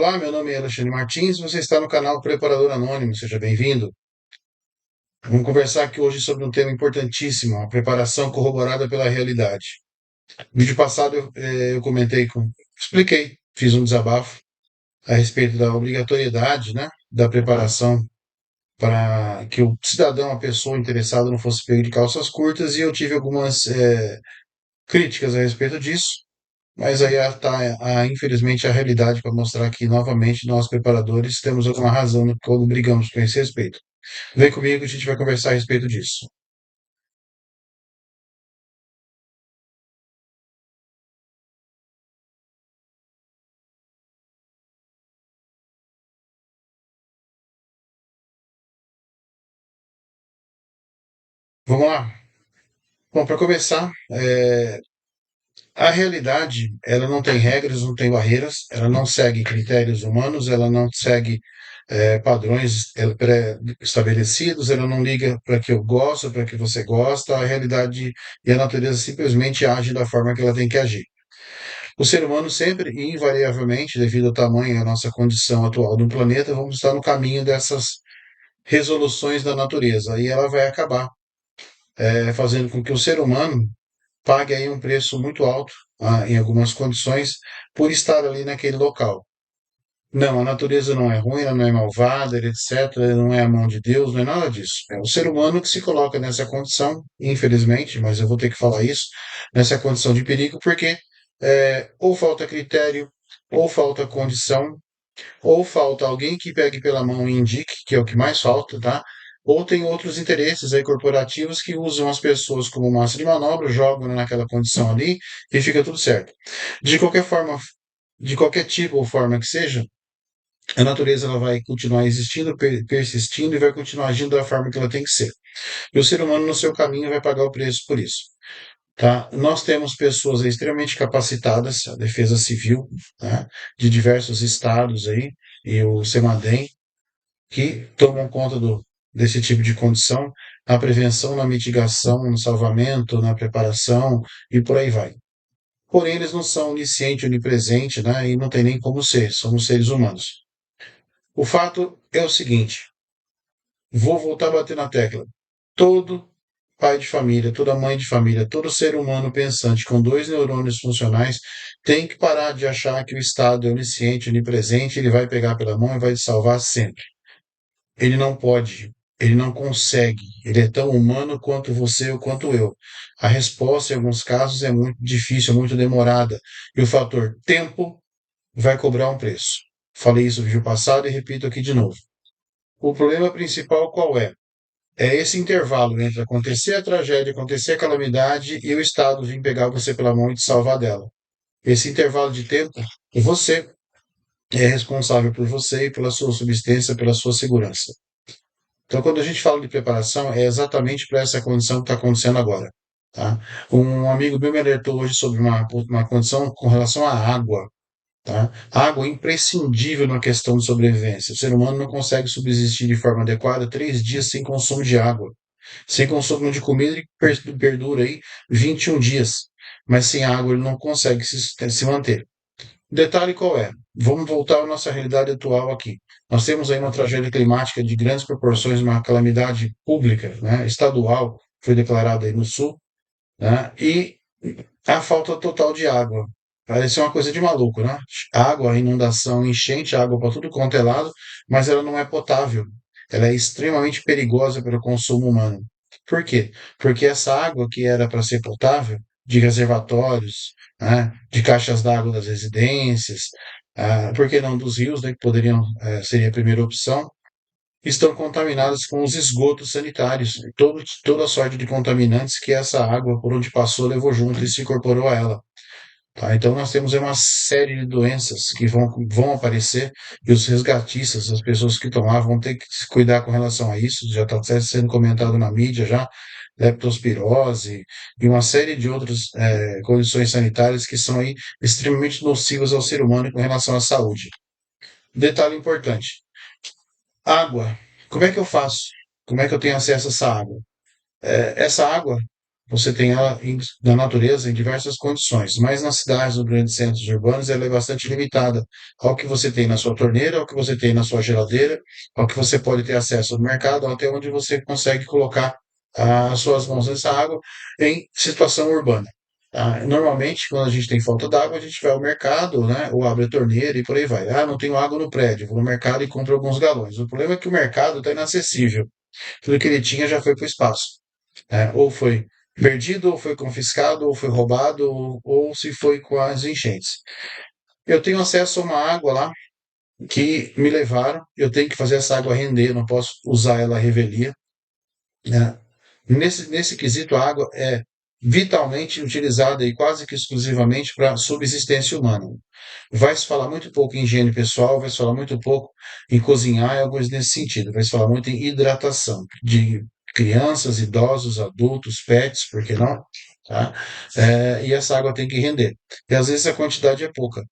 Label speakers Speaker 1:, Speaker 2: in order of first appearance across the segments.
Speaker 1: Olá, meu nome é Alexandre Martins, você está no canal Preparador Anônimo, seja bem-vindo. Vamos conversar aqui hoje sobre um tema importantíssimo, a preparação corroborada pela realidade. No vídeo passado eu expliquei, fiz um desabafo a respeito da obrigatoriedade, né, da preparação para que o cidadão, a pessoa interessada não fosse pego de calças curtas e eu tive algumas críticas a respeito disso. Mas aí está, infelizmente, a realidade para mostrar que, novamente, nós preparadores temos alguma razão quando brigamos com esse respeito. Vem comigo, a gente vai conversar a respeito disso. Vamos lá? Bom, para começar, a realidade, ela não tem regras, não tem barreiras, ela não segue critérios humanos, ela não segue padrões pré-estabelecidos, ela não liga para que eu gosto, para que você gosta, a realidade e a natureza simplesmente agem da forma que ela tem que agir. O ser humano sempre e invariavelmente, devido ao tamanho e à nossa condição atual do planeta, vamos estar no caminho dessas resoluções da natureza. E ela vai acabar fazendo com que o ser humano pague aí um preço muito alto, em algumas condições, por estar ali naquele local. Não, a natureza não é ruim, ela não é malvada, etc. Não é a mão de Deus, não é nada disso. É o ser humano que se coloca nessa condição, infelizmente, mas eu vou ter que falar isso, nessa condição de perigo, porque ou falta critério, ou falta condição, ou falta alguém que pegue pela mão e indique, que é o que mais falta, tá? Ou tem outros interesses aí corporativos que usam as pessoas como massa de manobra, jogam naquela condição ali e fica tudo certo. De qualquer forma, de qualquer tipo ou forma que seja, a natureza ela vai continuar existindo, persistindo e vai continuar agindo da forma que ela tem que ser. E o ser humano, no seu caminho, vai pagar o preço por isso. Tá? Nós temos pessoas aí extremamente capacitadas, a Defesa Civil, tá? De diversos estados aí, e o CEMADEM, que tomam conta desse tipo de condição, na prevenção, na mitigação, no salvamento, na preparação e por aí vai. Porém, eles não são onisciente, onipresente, né? E não tem nem como ser, somos seres humanos. O fato é o seguinte, vou voltar a bater na tecla. Todo pai de família, toda mãe de família, todo ser humano pensante com dois neurônios funcionais tem que parar de achar que o Estado é onisciente, onipresente, ele vai pegar pela mão e vai te salvar sempre. Ele não pode, ele não consegue, ele é tão humano quanto você ou quanto eu. A resposta, em alguns casos, é muito difícil, é muito demorada. E o fator tempo vai cobrar um preço. Falei isso no vídeo passado e repito aqui de novo. O problema principal qual é? É esse intervalo entre acontecer a tragédia, acontecer a calamidade e o Estado vir pegar você pela mão e te salvar dela. Esse intervalo de tempo, você é responsável por você e pela sua subsistência, pela sua segurança. Então, quando a gente fala de preparação, é exatamente para essa condição que está acontecendo agora. Tá? Um amigo meu me alertou hoje sobre uma condição com relação à água. Tá? A água é imprescindível na questão de sobrevivência. O ser humano não consegue subsistir de forma adequada 3 dias sem consumo de água. Sem consumo de comida, ele perdura aí 21 dias. Mas sem água ele não consegue se manter. O detalhe qual é? Vamos voltar à nossa realidade atual aqui. Nós temos aí uma tragédia climática de grandes proporções, uma calamidade pública, né, estadual, foi declarada aí no sul, né, e a falta total de água. Parece uma coisa de maluco, né? Água, inundação, enchente, água para tudo quanto é lado, mas ela não é potável. Ela é extremamente perigosa para o consumo humano. Por quê? Porque essa água que era para ser potável, de reservatórios, né, de caixas d'água das residências, por que não dos rios, né, que poderiam, seria a primeira opção, estão contaminadas com os esgotos sanitários, toda sorte de contaminantes que essa água, por onde passou, levou junto e se incorporou a ela. Tá? Então, nós temos aí uma série de doenças que vão aparecer e os resgatistas, as pessoas que estão lá, vão ter que se cuidar com relação a isso. Já está sendo comentado na mídia já, leptospirose e uma série de outras condições sanitárias que são aí extremamente nocivas ao ser humano com relação à saúde. Detalhe importante: água. Como é que eu faço? Como é que eu tenho acesso a essa água? Essa água você tem ela na natureza em diversas condições, mas nas cidades, nos grandes centros urbanos, ela é bastante limitada ao que você tem na sua torneira, ao que você tem na sua geladeira, ao que você pode ter acesso no mercado, até onde você consegue colocar as suas mãos nessa água em situação urbana. Tá? Normalmente, quando a gente tem falta d'água, a gente vai ao mercado, né, ou abre a torneira e por aí vai. Ah, não tenho água no prédio, vou no mercado e compro alguns galões. O problema é que o mercado está inacessível. Tudo que ele tinha já foi para o espaço. Ou foi perdido, ou foi confiscado, ou foi roubado, ou se foi com as enchentes. Eu tenho acesso a uma água lá que me levaram, eu tenho que fazer essa água render, não posso usar ela à revelia, né? Nesse quesito, a água é vitalmente utilizada e quase que exclusivamente para subsistência humana. Vai se falar muito pouco em higiene pessoal, vai se falar muito pouco em cozinhar e algumas nesse sentido. Vai se falar muito em hidratação de crianças, idosos, adultos, pets, por que não? Tá? E essa água tem que render. E às vezes a quantidade é pouca.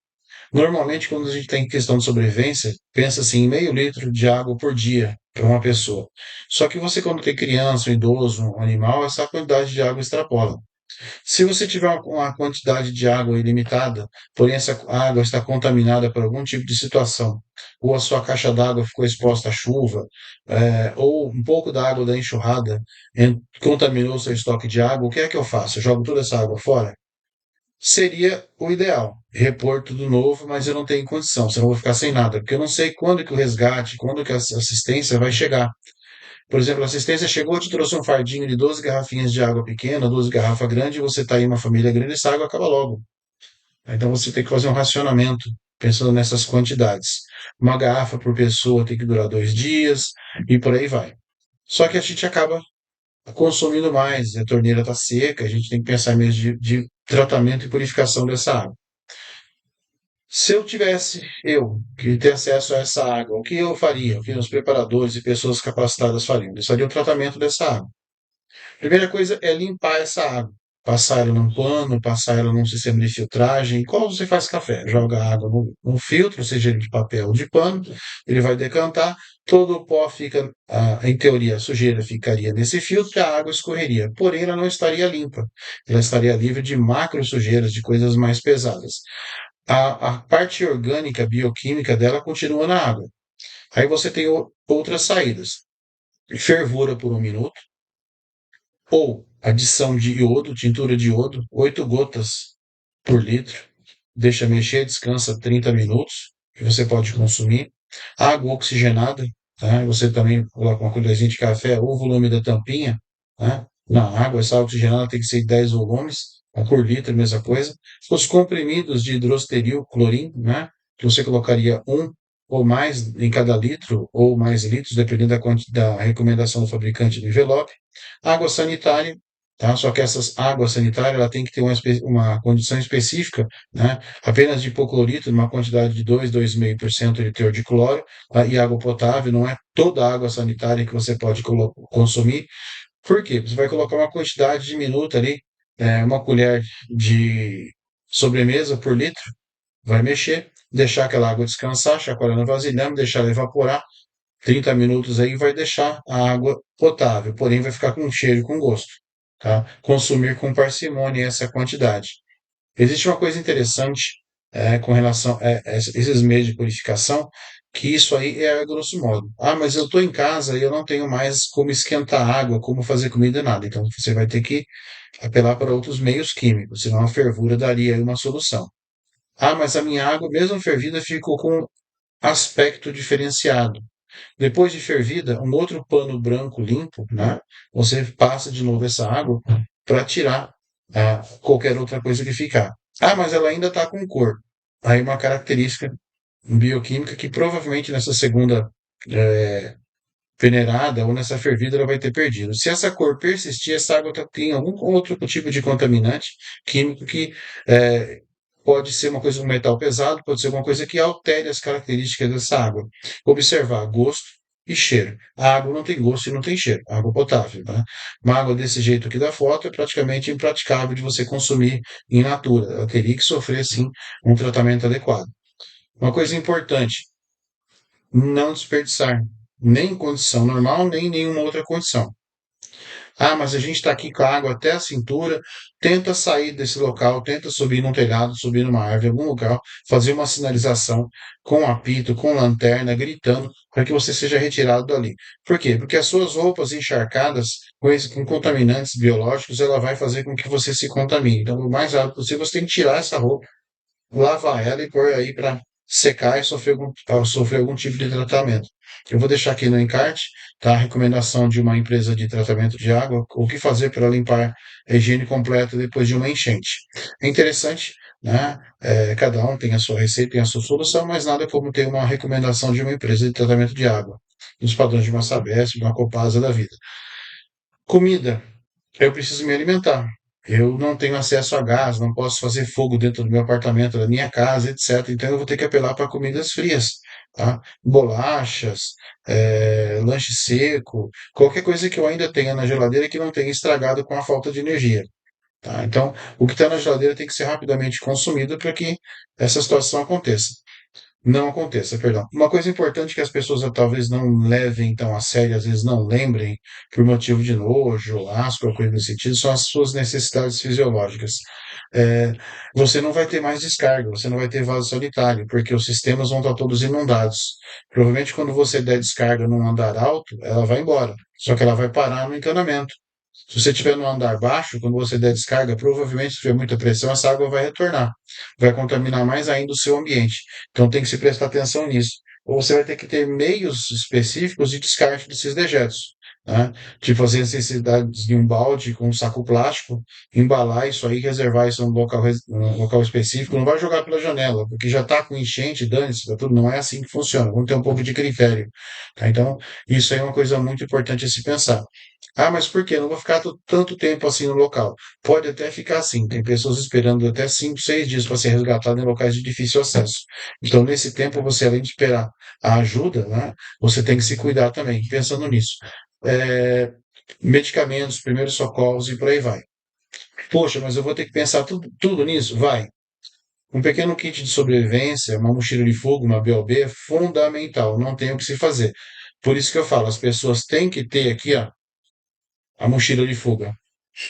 Speaker 1: Normalmente, quando a gente tem questão de sobrevivência, pensa assim, em meio litro de água por dia para uma pessoa. Só que você, quando tem criança, um idoso, um animal, essa quantidade de água extrapola. Se você tiver uma quantidade de água ilimitada, porém essa água está contaminada por algum tipo de situação, ou a sua caixa d'água ficou exposta à chuva, ou um pouco da água da enxurrada contaminou o seu estoque de água, o que é que eu faço? Eu jogo toda essa água fora? Seria o ideal, repor tudo novo, mas eu não tenho condição, senão eu vou ficar sem nada, porque eu não sei quando que o resgate, quando que a assistência vai chegar. Por exemplo, a assistência chegou, te trouxe um fardinho de 12 garrafinhas de água pequena, 12 garrafas grandes, e você está em uma família grande, essa água acaba logo. Então você tem que fazer um racionamento pensando nessas quantidades. Uma garrafa por pessoa tem que durar 2 dias e por aí vai. Só que a gente acaba consumindo mais, a torneira está seca, a gente tem que pensar mesmo de tratamento e purificação dessa água. Se eu tivesse, eu, que ter acesso a essa água, o que eu faria? O que os preparadores e pessoas capacitadas fariam? Eles fariam o tratamento dessa água. Primeira coisa é limpar essa água. Passar ela num pano, passar ela num sistema de filtragem. Igual você faz café. Joga a água num filtro, seja ele de papel ou de pano, ele vai decantar, todo o pó fica, em teoria, a sujeira ficaria nesse filtro e a água escorreria. Porém, ela não estaria limpa. Ela estaria livre de macro sujeiras, de coisas mais pesadas. A parte orgânica, bioquímica dela continua na água. Aí você tem outras saídas. Fervura por 1 minuto, ou adição de iodo, tintura de iodo, 8 gotas por litro. Deixa mexer, descansa 30 minutos, que você pode consumir. Água oxigenada, tá? Você também coloca uma colherzinha de café, ou o volume da tampinha, tá? Na água, essa água oxigenada tem que ser 10 volumes, por litro, mesma coisa. Os comprimidos de hidrosteril, clorim, né? Que você colocaria um ou mais em cada litro, ou mais litros, dependendo da recomendação do fabricante do envelope. Água sanitária, tá? Só que essas águas sanitárias ela tem que ter uma condição específica, né? Apenas de hipoclorito, numa quantidade de 2,5% de teor de cloro, tá? E água potável, não é toda a água sanitária que você pode consumir. Por quê? Você vai colocar uma quantidade diminuta ali, uma colher de sobremesa por litro, vai mexer, deixar aquela água descansar, chacoalhar no vasilhame, deixar ela evaporar, 30 minutos aí vai deixar a água potável, porém vai ficar com cheiro e com gosto. Tá? Consumir com parcimônia essa quantidade. Existe uma coisa interessante com relação a esses meios de purificação, que isso aí é a grosso modo. Ah, mas eu estou em casa e eu não tenho mais como esquentar água, como fazer comida, nada. Então você vai ter que apelar para outros meios químicos, senão a fervura daria aí uma solução. Ah, mas a minha água, mesmo fervida, ficou com aspecto diferenciado. Depois de fervida, um outro pano branco limpo, né? Você passa de novo essa água para tirar qualquer outra coisa que ficar. Ah, mas ela ainda está com cor. Aí uma característica bioquímica que provavelmente nessa segunda peneirada ou nessa fervida ela vai ter perdido. Se essa cor persistir, essa água tem algum outro tipo de contaminante químico que pode ser uma coisa, um metal pesado, pode ser alguma coisa que altere as características dessa água. Observar gosto e cheiro. A água não tem gosto e não tem cheiro, água potável. Né? Uma água desse jeito aqui da foto é praticamente impraticável de você consumir in natura. Ela teria que sofrer, sim, um tratamento adequado. Uma coisa importante, não desperdiçar, nem em condição normal, nem em nenhuma outra condição. Ah, mas a gente está aqui com a água até a cintura, tenta sair desse local, tenta subir num telhado, subir numa árvore, em algum lugar, fazer uma sinalização com apito, com lanterna, gritando, para que você seja retirado dali. Por quê? Porque as suas roupas encharcadas com contaminantes biológicos, ela vai fazer com que você se contamine. Então, o mais rápido possível, você tem que tirar essa roupa, lavar ela e pôr aí para secar e sofrer algum tipo de tratamento. Eu vou deixar aqui no encarte, tá? A recomendação de uma empresa de tratamento de água, o que fazer para limpar a higiene completa depois de uma enchente. É interessante, né? Cada um tem a sua receita, tem a sua solução, mas nada como ter uma recomendação de uma empresa de tratamento de água, nos padrões de uma Sabesp, de uma Copasa da vida. Comida. Eu preciso me alimentar. Eu não tenho acesso a gás, não posso fazer fogo dentro do meu apartamento, da minha casa, etc. Então eu vou ter que apelar para comidas frias, tá? Bolachas, lanche seco, qualquer coisa que eu ainda tenha na geladeira que não tenha estragado com a falta de energia, tá? Então, o que está na geladeira tem que ser rapidamente consumido para que essa situação aconteça. Não aconteça, perdão. Uma coisa importante que as pessoas talvez não levem tão a sério, às vezes não lembrem, por motivo de nojo, asco, ou coisa nesse sentido, são as suas necessidades fisiológicas. É, você não vai ter mais descarga, você não vai ter vaso sanitário, porque os sistemas vão estar todos inundados. Provavelmente, quando você der descarga num andar alto, ela vai embora, só que ela vai parar no encanamento. Se você estiver no andar baixo, quando você der descarga, provavelmente, se tiver muita pressão, essa água vai retornar. Vai contaminar mais ainda o seu ambiente. Então tem que se prestar atenção nisso. Ou você vai ter que ter meios específicos de descarte desses dejetos. Né? Tipo, fazer necessidades de um balde com um saco plástico, embalar isso aí, reservar isso num local específico. Não vai jogar pela janela, porque já está com enchente, dane-se, tá tudo. Não é assim que funciona. Vamos ter um pouco de critério. Tá? Então, isso aí é uma coisa muito importante a se pensar. Ah, mas por quê? Eu não vou ficar tanto tempo assim no local. Pode até ficar assim. Tem pessoas esperando até 5, 6 dias para ser resgatado em locais de difícil acesso. Então, nesse tempo, você, além de esperar a ajuda, né, você tem que se cuidar também, pensando nisso. É, medicamentos, primeiros socorros e por aí vai. Poxa, mas eu vou ter que pensar tudo nisso? Vai. Um pequeno kit de sobrevivência, uma mochila de fogo, uma BOB é fundamental. Não tem o que se fazer. Por isso que eu falo, as pessoas têm que ter aqui, ó, a mochila de fuga.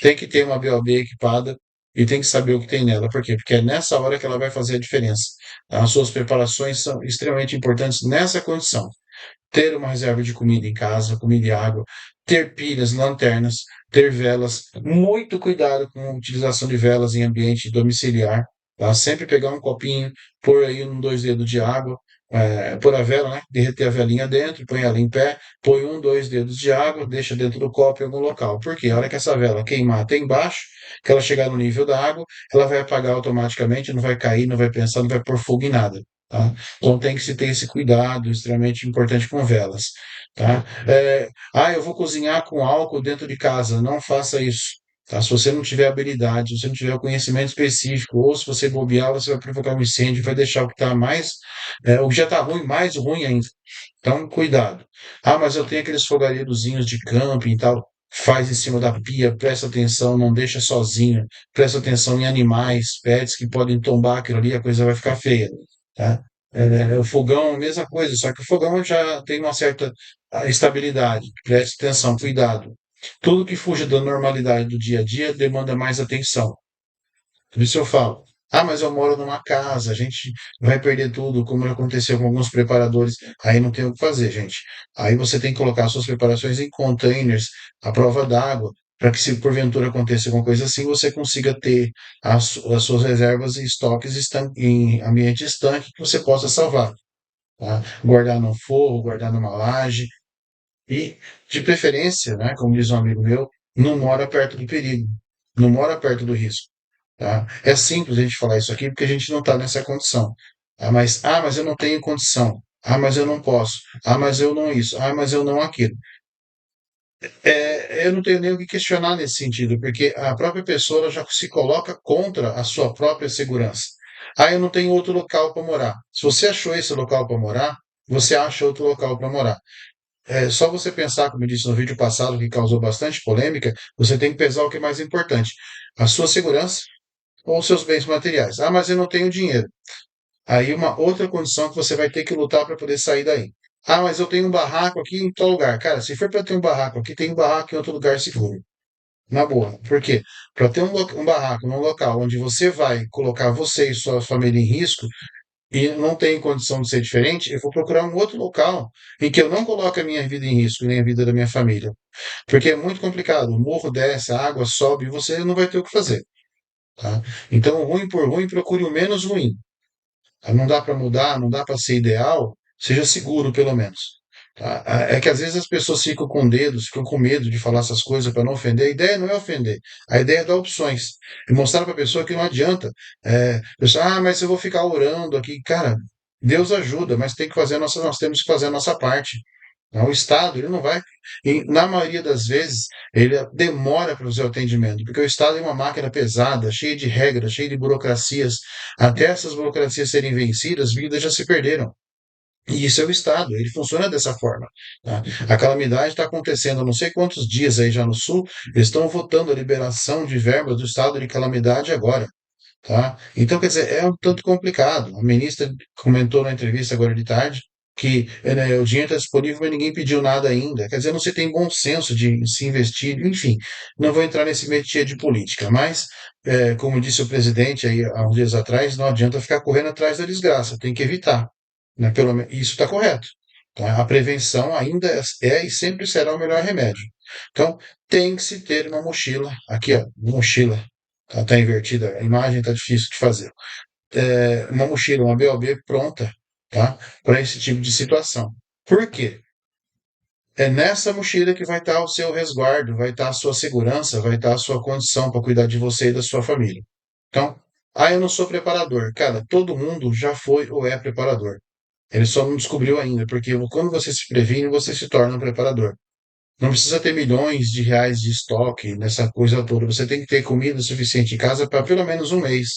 Speaker 1: Tem que ter uma BOB equipada e tem que saber o que tem nela. Por quê? Porque é nessa hora que ela vai fazer a diferença. As suas preparações são extremamente importantes nessa condição. Ter uma reserva de comida em casa, comida e água, ter pilhas, lanternas, ter velas. Muito cuidado com a utilização de velas em ambiente domiciliar. Tá? Sempre pegar um copinho, pôr aí um, dois dedos de água, pôr a vela, né? Derreter a velinha dentro, põe ela em pé, põe um, dois dedos de água, deixa dentro do copo em algum local. Por quê? A hora que essa vela queimar até embaixo, que ela chegar no nível da água, ela vai apagar automaticamente, não vai cair, não vai pensar, não vai pôr fogo em nada. Tá? Então tem que se ter esse cuidado extremamente importante com velas. Tá? Eu vou cozinhar com álcool dentro de casa. Não faça isso. Tá? Se você não tiver habilidade, se você não tiver o conhecimento específico, ou se você bobear, você vai provocar um incêndio, vai deixar o que está o que já está ruim, mais ruim ainda. Então, cuidado. Ah, mas eu tenho aqueles fogareirozinhos de camping e tal. Faz em cima da pia, presta atenção, não deixa sozinho, presta atenção em animais, pets que podem tombar aquilo ali, a coisa vai ficar feia, tá? O fogão, a mesma coisa, só que o fogão já tem uma certa estabilidade. Preste atenção, cuidado. Tudo que fuja da normalidade do dia a dia demanda mais atenção. Por isso eu falo, ah, mas eu moro numa casa, a gente vai perder tudo, como aconteceu com alguns preparadores. Aí não tem o que fazer, gente. Aí você tem que colocar suas preparações em containers, à prova d'água, para que se porventura aconteça alguma coisa assim, você consiga ter as suas reservas e estoques em ambiente estanque que você possa salvar. Tá? Guardar no forro, guardar numa laje. E, de preferência, né, como diz um amigo meu, não mora perto do perigo, não mora perto do risco. Tá? É simples a gente falar isso aqui porque a gente não está nessa condição. Mas eu não tenho condição. Ah, mas eu não posso. Ah, mas eu não isso. Ah, mas eu não aquilo. Eu não tenho nem o que questionar nesse sentido, porque a própria pessoa ela já se coloca contra a sua própria segurança. Ah, eu não tenho outro local para morar. Se você achou esse local para morar, você acha outro local para morar. É só você pensar, como eu disse no vídeo passado, que causou bastante polêmica, você tem que pesar o que é mais importante: a sua segurança ou os seus bens materiais. Ah, mas eu não tenho dinheiro. Aí uma outra condição que você vai ter que lutar para poder sair daí. Ah, mas eu tenho um barraco aqui em tal lugar. Cara, se for para ter um barraco aqui, tem um barraco em outro lugar seguro. Na boa. Por quê? Para ter um barraco num local onde você vai colocar você e sua família em risco e não tem condição de ser diferente, eu vou procurar um outro local em que eu não coloque a minha vida em risco, nem a vida da minha família. Porque é muito complicado. O morro desce, a água sobe e você não vai ter o que fazer. Tá? Então, ruim por ruim, procure o menos ruim. Não dá para mudar, não dá para ser ideal, seja seguro pelo menos. Tá? É que às vezes as pessoas ficam com dedos, ficam com medo de falar essas coisas para não ofender. A ideia não é ofender, a ideia é dar opções e mostrar para a pessoa que não adianta. Pessoal, mas eu vou ficar orando aqui. Cara, Deus ajuda, mas tem que fazer nós temos que fazer a nossa parte. O Estado, ele não vai, na maioria das vezes, ele demora para fazer o atendimento, porque o Estado é uma máquina pesada, cheia de regras, cheia de burocracias. Até essas burocracias serem vencidas, vidas já se perderam. E isso é o Estado, ele funciona dessa forma. Tá? A calamidade está acontecendo há não sei quantos dias aí já no Sul, eles estão votando a liberação de verbas do estado de calamidade agora. Tá? Então, quer dizer, é um tanto complicado. A ministra comentou na entrevista agora de tarde que né, o dinheiro está disponível, mas ninguém pediu nada ainda. Quer dizer, não se tem bom senso de se investir. Enfim, não vou entrar nesse métier de política, mas, como disse o presidente aí há uns dias atrás, não adianta ficar correndo atrás da desgraça, tem que evitar. Né? Isso está correto. Tá? A prevenção ainda é e sempre será o melhor remédio. Então, tem que se ter uma mochila, aqui, ó, mochila. Tá invertida, a imagem está difícil de fazer. Uma mochila, uma BOB pronta, tá? Para esse tipo de situação. Por quê? É nessa mochila que vai estar o seu resguardo, vai estar a sua segurança, vai estar a sua condição para cuidar de você e da sua família. Então, eu não sou preparador. Cara, todo mundo já foi ou é preparador. Ele só não descobriu ainda, porque quando você se previne, você se torna um preparador. Não precisa ter milhões de reais de estoque nessa coisa toda. Você tem que ter comida suficiente em casa para pelo menos um mês,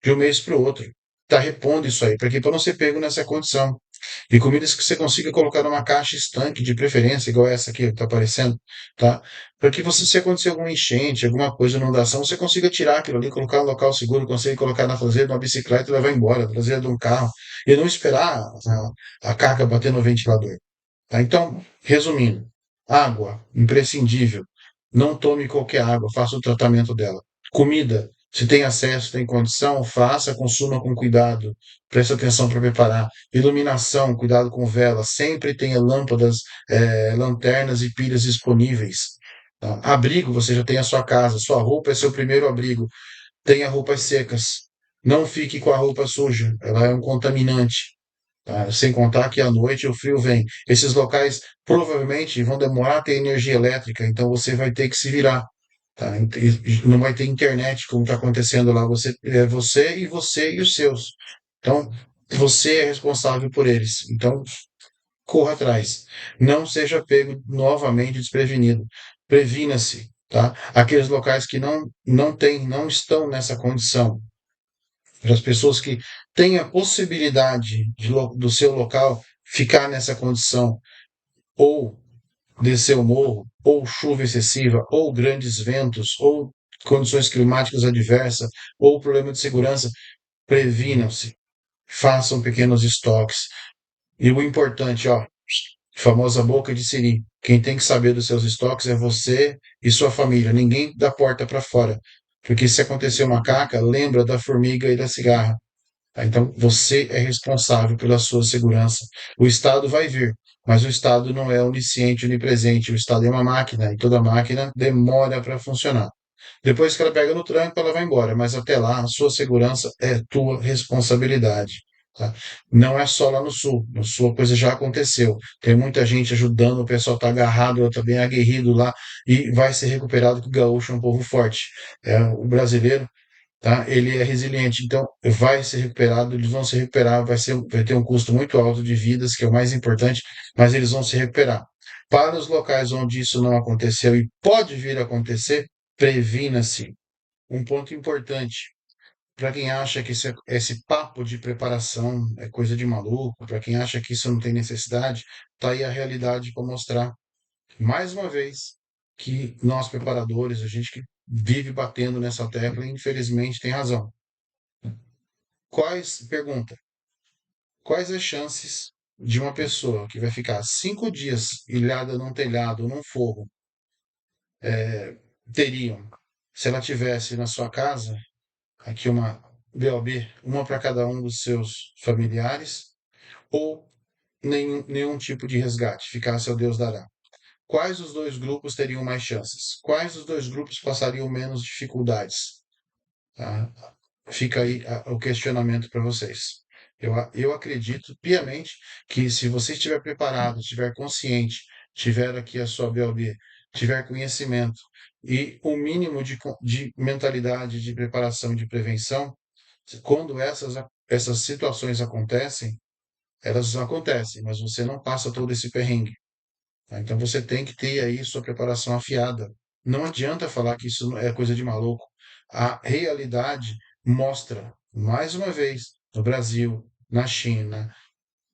Speaker 1: de um mês para o outro. Tá repondo isso aí, para não ser pego nessa condição. E comidas que você consiga colocar numa caixa estanque, de preferência, igual essa aqui que está aparecendo, tá? Para que você, se acontecer alguma enchente, alguma coisa, inundação, você consiga tirar aquilo ali, colocar no local seguro, consiga colocar na traseira de uma bicicleta e levar embora, na traseira de um carro, e não esperar a carga bater no ventilador. Tá? Então, resumindo, água, imprescindível. Não tome qualquer água, faça o tratamento dela. Comida, se tem acesso, tem condição, faça, consuma com cuidado. Preste atenção para preparar. Iluminação, cuidado com velas. Sempre tenha lâmpadas, lanternas e pilhas disponíveis. Tá? Abrigo, você já tem a sua casa. Sua roupa é seu primeiro abrigo. Tenha roupas secas. Não fique com a roupa suja. Ela é um contaminante. Tá? Sem contar que à noite o frio vem. Esses locais provavelmente vão demorar a ter energia elétrica, então você vai ter que se virar. Tá? E não vai ter internet, como está acontecendo lá. Você e os seus. Então, você é responsável por eles. Então, corra atrás. Não seja pego novamente desprevenido. Previna-se. Tá? Aqueles locais que não estão nessa condição, para as pessoas que têm a possibilidade do seu local ficar nessa condição, ou descer o morro, ou chuva excessiva, ou grandes ventos, ou condições climáticas adversas, ou problema de segurança, previnam-se, façam pequenos estoques. E o importante, ó, famosa boca de siri. Quem tem que saber dos seus estoques é você e sua família, ninguém da porta para fora. Porque se acontecer uma caca, lembra da formiga e da cigarra. Tá? Então, você é responsável pela sua segurança. O Estado vai vir, mas o Estado não é onisciente, onipresente. O Estado é uma máquina e toda máquina demora para funcionar. Depois que ela pega no tranco, ela vai embora, mas até lá, a sua segurança é tua responsabilidade. Tá? Não é só lá no sul. No sul a coisa já aconteceu. Tem muita gente ajudando, o pessoal está agarrado, está bem aguerrido lá e vai ser recuperado, que o gaúcho é um povo forte. O brasileiro, tá? Ele é resiliente, então vai ser recuperado, eles vão se recuperar, vai ter um custo muito alto de vidas, que é o mais importante, mas eles vão se recuperar. Para os locais onde isso não aconteceu e pode vir a acontecer, previna-se. Um ponto importante, para quem acha que esse papo de preparação é coisa de maluco, para quem acha que isso não tem necessidade, tá aí a realidade para mostrar, mais uma vez, que nós preparadores, a gente que vive batendo nessa tecla, infelizmente tem razão. Pergunta, quais as chances de uma pessoa que vai ficar 5 dias ilhada num telhado, num forro, teriam, se ela tivesse na sua casa, aqui uma BOB, uma para cada um dos seus familiares, ou nenhum tipo de resgate, ficasse ao Deus dará? Quais os dois grupos teriam mais chances? Quais os dois grupos passariam menos dificuldades? Tá? Fica aí o questionamento para vocês. Eu acredito piamente que se você estiver preparado, estiver consciente, tiver aqui a sua BOB, tiver conhecimento e o mínimo de mentalidade, de preparação, de prevenção, quando essas situações acontecem, elas acontecem, mas você não passa todo esse perrengue. Tá? Então você tem que ter aí sua preparação afiada. Não adianta falar que isso é coisa de maluco. A realidade mostra, mais uma vez, no Brasil, na China,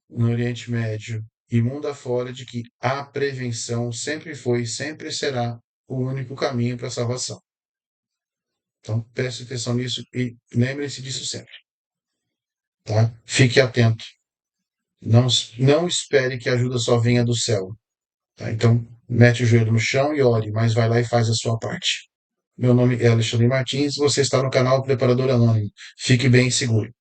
Speaker 1: no Oriente Médio e mundo afora, de que a prevenção sempre foi e sempre será o único caminho para a salvação. Então preste atenção nisso e lembre-se disso sempre. Tá? Fique atento. Não, não espere que a ajuda só venha do céu. Tá? Então, mete o joelho no chão e ore, mas vai lá e faz a sua parte. Meu nome é Alexandre Martins, você está no canal Preparador Anônimo. Fique bem seguro.